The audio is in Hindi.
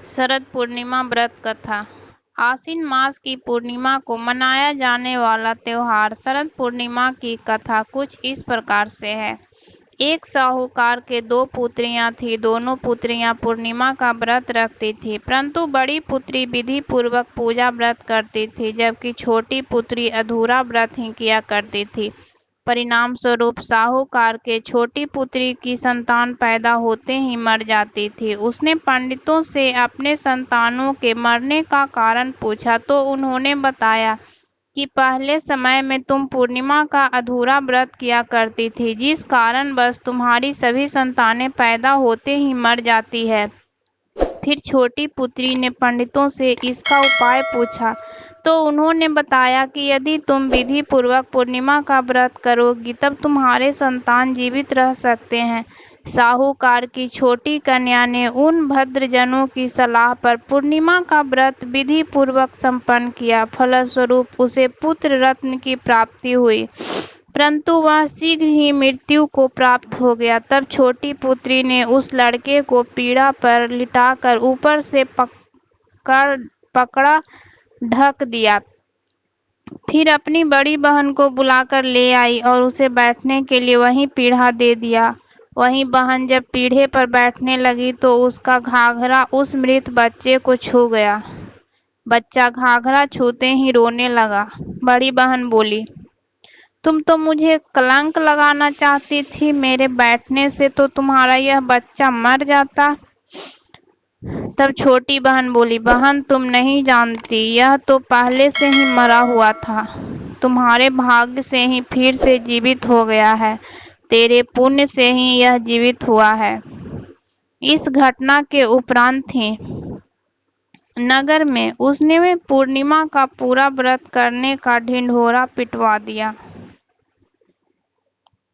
शरद पूर्णिमा व्रत कथा। आश्विन मास की पूर्णिमा को मनाया जाने वाला त्योहार शरद पूर्णिमा की कथा कुछ इस प्रकार से है। एक साहूकार के दो पुत्रियां थीं। दोनों पुत्रियां पूर्णिमा का व्रत रखती थीं, परंतु बड़ी पुत्री विधि पूर्वक पूजा व्रत करती थी, जबकि छोटी पुत्री अधूरा व्रत ही किया करती थी। परिणाम स्वरूप साहूकार के छोटी पुत्री की संतान पैदा होते ही मर जाती थी। उसने पंडितों से अपने संतानों के मरने का कारण पूछा तो उन्होंने बताया कि पहले समय में तुम पूर्णिमा का अधूरा व्रत किया करती थी, जिस कारण बस तुम्हारी सभी संतानें पैदा होते ही मर जाती है। फिर छोटी पुत्री ने पंडितों से इसका उपाय पूछा तो उन्होंने बताया कि यदि तुम विधि पूर्वक पूर्णिमा का व्रत करोगी तब तुम्हारे संतान जीवित रह सकते हैं। साहूकार की छोटी कन्या ने उन भद्रजनों की सलाह पर पूर्णिमा का व्रत विधि पूर्वक संपन्न किया। फलस्वरूप उसे पुत्र रत्न की प्राप्ति हुई, परंतु वह शीघ्र ही मृत्यु को प्राप्त हो गया। तब छोटी पुत्री ने उस लड़के को पीढ़ा पर लिटाकर ऊपर से पकड़ा ढक दिया। फिर अपनी बड़ी बहन को बुलाकर ले आई और उसे बैठने के लिए वहीं पीढ़ा दे दिया। वहीं बहन जब पीढ़े पर बैठने लगी तो उसका घाघरा उस मृत बच्चे को छू गया। बच्चा घाघरा छूते ही रोने लगा। बड़ी बहन बोली, तुम तो मुझे कलंक लगाना चाहती थी, मेरे बैठने से तो तुम्हारा यह बच्चा मर जाता। तब छोटी बहन बोली, बहन तुम नहीं जानती, यह तो पहले से ही मरा हुआ था, तुम्हारे भाग्य से ही फिर से जीवित हो गया है, तेरे पुण्य से ही यह जीवित हुआ है। इस घटना के उपरांत ही नगर में उसने पूर्णिमा का पूरा व्रत करने का ढिंढोरा पिटवा दिया।